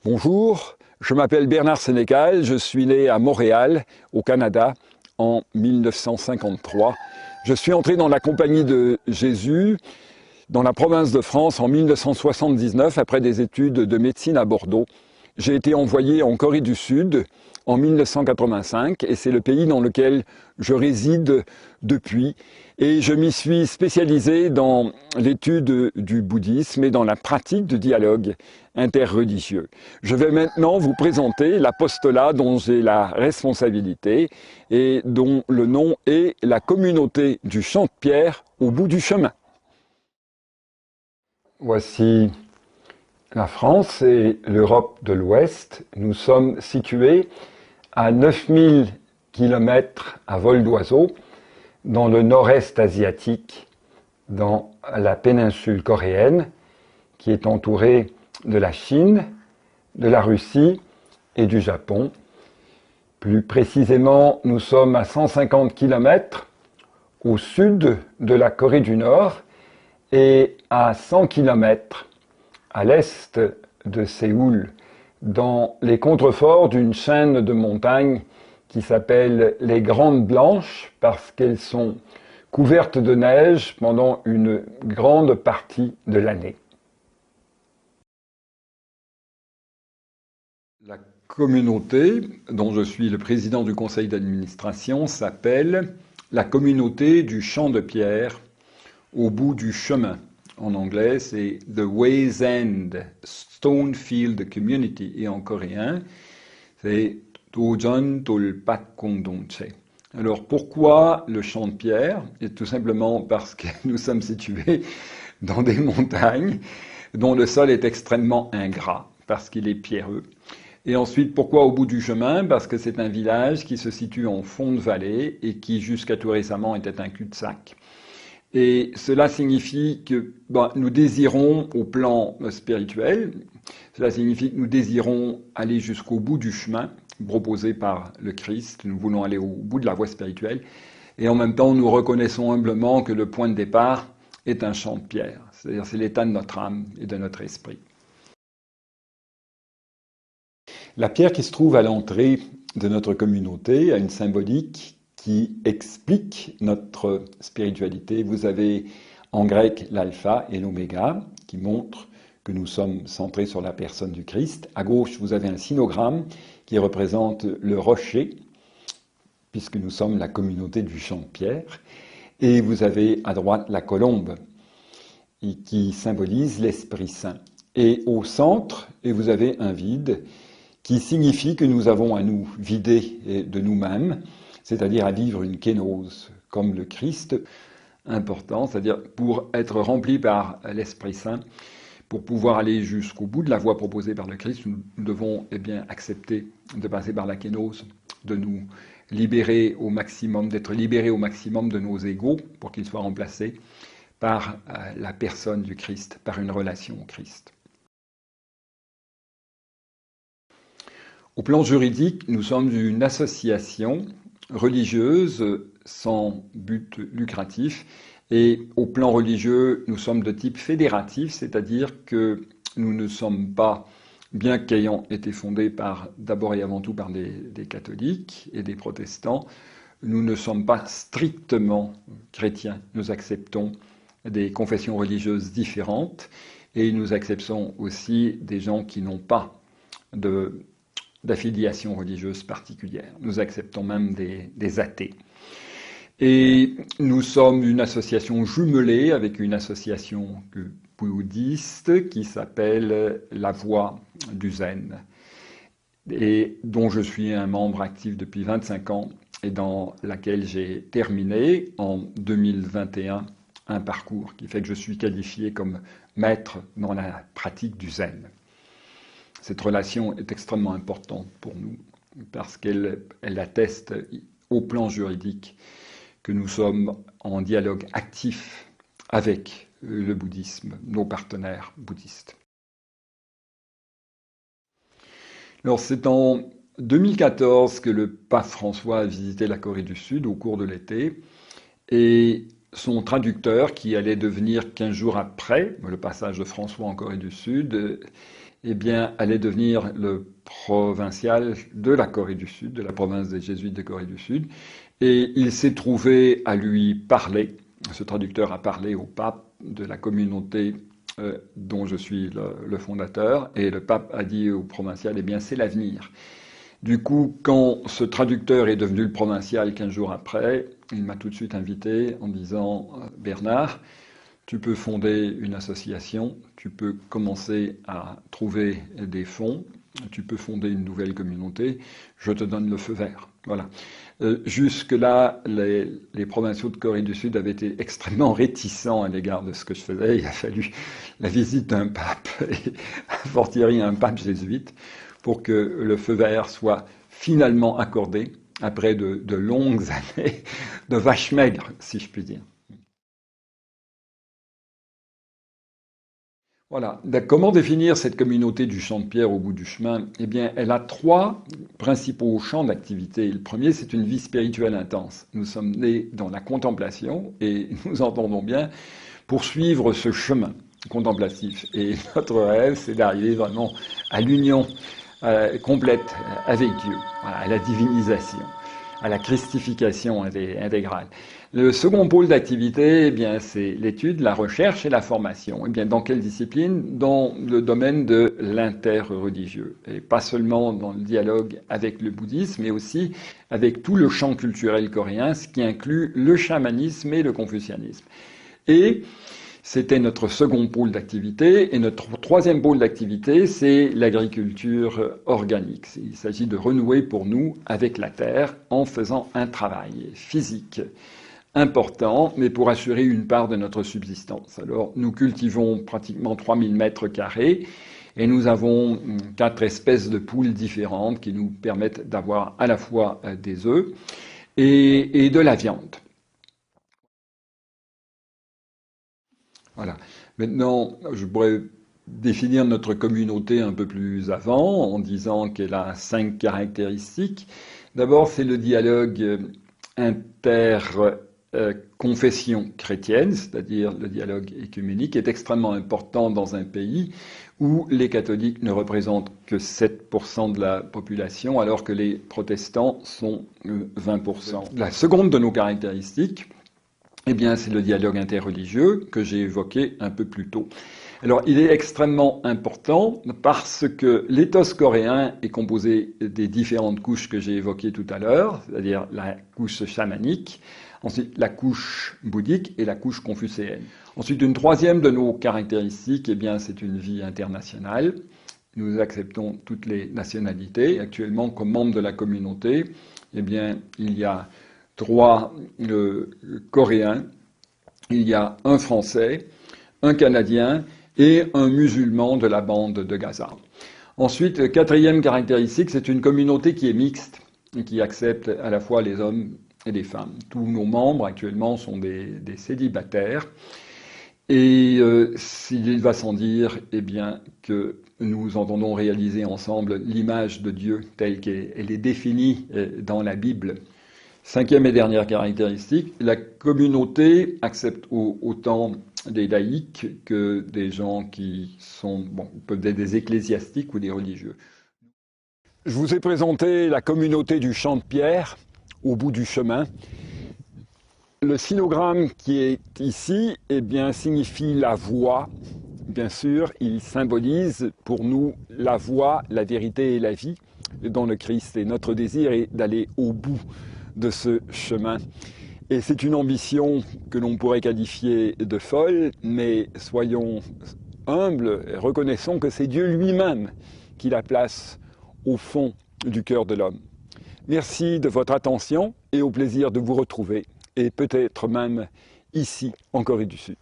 Bonjour, je m'appelle Bernard Sénécal, je suis né à Montréal, au Canada, en 1953. Je suis entré dans la Compagnie de Jésus, dans la province de France, en 1979, après des études de médecine à Bordeaux. J'ai été envoyé en Corée du Sud en 1985 et c'est le pays dans lequel je réside depuis. Et je m'y suis spécialisé dans l'étude du bouddhisme et dans la pratique du dialogue interreligieux. Je vais maintenant vous présenter l'apostolat dont j'ai la responsabilité et dont le nom est la communauté du Champ de Pierre au bout du chemin. Voici la France et l'Europe de l'Ouest. Nous sommes situés à 9000 km à vol d'oiseau dans le nord-est asiatique, dans la péninsule coréenne, qui est entourée de la Chine, de la Russie et du Japon. Plus précisément, nous sommes à 150 km au sud de la Corée du Nord et à 100 km à l'est de Séoul, dans les contreforts d'une chaîne de montagnes qui s'appelle les Grandes Blanches parce qu'elles sont couvertes de neige pendant une grande partie de l'année. La communauté dont je suis le président du conseil d'administration s'appelle la communauté du Champ de Pierre au bout du chemin. En anglais, c'est The Way's End Stonefield Community. Et en coréen, c'est Dojeon Dolpak Kongdongche. Alors, pourquoi le Champ de Pierre? Et tout simplement parce que nous sommes situés dans des montagnes dont le sol est extrêmement ingrat, parce qu'il est pierreux. Et ensuite, pourquoi au bout du chemin? Parce que c'est un village qui se situe en fond de vallée et qui, jusqu'à tout récemment, était un cul-de-sac. Et cela signifie que nous désirons, au plan spirituel, cela signifie que nous désirons aller jusqu'au bout du chemin proposé par le Christ. Nous voulons aller au bout de la voie spirituelle. Et en même temps, nous reconnaissons humblement que le point de départ est un champ de pierre. C'est-à-dire, c'est l'état de notre âme et de notre esprit. La pierre qui se trouve à l'entrée de notre communauté a une symbolique qui explique notre spiritualité. Vous avez en grec l'alpha et l'oméga qui montrent que nous sommes centrés sur la personne du Christ. À gauche, vous avez un sinogramme qui représente le rocher, puisque nous sommes la communauté du Champ de Pierre. Et vous avez à droite la colombe qui symbolise l'Esprit Saint. Et au centre, vous avez un vide qui signifie que nous avons à nous vider de nous-mêmes, c'est-à-dire à vivre une kénose, comme le Christ, important, c'est-à-dire pour être rempli par l'Esprit Saint, pour pouvoir aller jusqu'au bout de la voie proposée par le Christ, nous devons accepter de passer par la kénose, de nous libérer au maximum, d'être libérés au maximum de nos égos, pour qu'ils soient remplacés par la personne du Christ, par une relation au Christ. Au plan juridique, nous sommes une association religieuse sans but lucratif et au plan religieux, nous sommes de type fédératif, c'est-à-dire que nous ne sommes pas, bien qu'ayant été fondés d'abord et avant tout par des catholiques et des protestants, nous ne sommes pas strictement chrétiens. Nous acceptons des confessions religieuses différentes et nous acceptons aussi des gens qui n'ont pas d'affiliation religieuse particulière. Nous acceptons même des athées. Et nous sommes une association jumelée avec une association bouddhiste qui s'appelle La Voie du Zen, et dont je suis un membre actif depuis 25 ans et dans laquelle j'ai terminé en 2021 un parcours qui fait que je suis qualifié comme maître dans la pratique du Zen. Cette relation est extrêmement importante pour nous parce qu'elle atteste au plan juridique que nous sommes en dialogue actif avec le bouddhisme, nos partenaires bouddhistes. Alors c'est en 2014 que le pape François a visité la Corée du Sud au cours de l'été et son traducteur, qui allait devenir 15 jours après le passage de François en Corée du Sud, eh bien, allait devenir le provincial de la Corée du Sud, de la province des Jésuites de Corée du Sud. Et il s'est trouvé à lui parler, ce traducteur a parlé au pape de la communauté dont je suis le fondateur, et le pape a dit au provincial, eh bien, c'est l'avenir. Du coup, quand ce traducteur est devenu le provincial 15 jours après, il m'a tout de suite invité en disant « Bernard, tu peux fonder une association, tu peux commencer à trouver des fonds, tu peux fonder une nouvelle communauté, je te donne le feu vert. » Voilà. Jusque-là, les provinciaux de Corée du Sud avaient été extrêmement réticents à l'égard de ce que je faisais. Il a fallu la visite d'un pape, et a fortiori un pape jésuite, pour que le feu vert soit finalement accordé après de longues années de vaches maigres, si je puis dire. Voilà. Comment définir cette communauté du champ de pierre au bout du chemin? Eh bien, elle a trois principaux champs d'activité. Le premier, c'est une vie spirituelle intense. Nous sommes nés dans la contemplation et nous entendons bien poursuivre ce chemin contemplatif. Et notre rêve, c'est d'arriver vraiment à l'union complète avec Dieu, voilà, à la divinisation, à la christification intégrale. Le second pôle d'activité, eh bien, c'est l'étude, la recherche et la formation. Eh bien, dans quelle discipline? Dans le domaine de l'interreligieux. Et pas seulement dans le dialogue avec le bouddhisme, mais aussi avec tout le champ culturel coréen, ce qui inclut le chamanisme et le confucianisme. Et c'était notre second pôle d'activité. Et notre troisième pôle d'activité, c'est l'agriculture organique. Il s'agit de renouer pour nous avec la terre en faisant un travail physique important, mais pour assurer une part de notre subsistance. Alors, nous cultivons pratiquement 3000 mètres carrés et nous avons 4 espèces de poules différentes qui nous permettent d'avoir à la fois des œufs et de la viande. Voilà. Maintenant, je pourrais définir notre communauté un peu plus avant en disant qu'elle a 5 caractéristiques. D'abord, c'est le dialogue interconfession chrétienne, c'est-à-dire le dialogue écuménique, est extrêmement important dans un pays où les catholiques ne représentent que 7% de la population, alors que les protestants sont 20%. La seconde de nos caractéristiques, eh bien, c'est le dialogue interreligieux que j'ai évoqué un peu plus tôt. Alors, il est extrêmement important parce que l'éthos coréen est composé des différentes couches que j'ai évoquées tout à l'heure, c'est-à-dire la couche chamanique, ensuite la couche bouddhique et la couche confucéenne. Ensuite, une troisième de nos caractéristiques, eh bien, c'est une vie internationale. Nous acceptons toutes les nationalités. Actuellement, comme membre de la communauté, eh bien, il y a 3 Coréens, il y a un Français, un Canadien et un musulman de la bande de Gaza. Ensuite, quatrième caractéristique, c'est une communauté qui est mixte et qui accepte à la fois les hommes et les femmes. Tous nos membres actuellement sont des célibataires. Et il va sans dire eh bien, que nous entendons réaliser ensemble l'image de Dieu telle qu'elle est définie dans la Bible. Cinquième et dernière caractéristique, la communauté accepte autant des laïcs que des gens qui sont, peuvent être des ecclésiastiques ou des religieux. Je vous ai présenté la communauté du champ de pierre au bout du chemin. Le sinogramme qui est ici, eh bien, signifie la voie. Bien sûr, il symbolise pour nous la voie, la vérité et la vie dans le Christ. Et notre désir est d'aller au bout de ce chemin. Et c'est une ambition que l'on pourrait qualifier de folle, mais soyons humbles et reconnaissons que c'est Dieu lui-même qui la place au fond du cœur de l'homme. Merci de votre attention et au plaisir de vous retrouver, et peut-être même ici en Corée du Sud.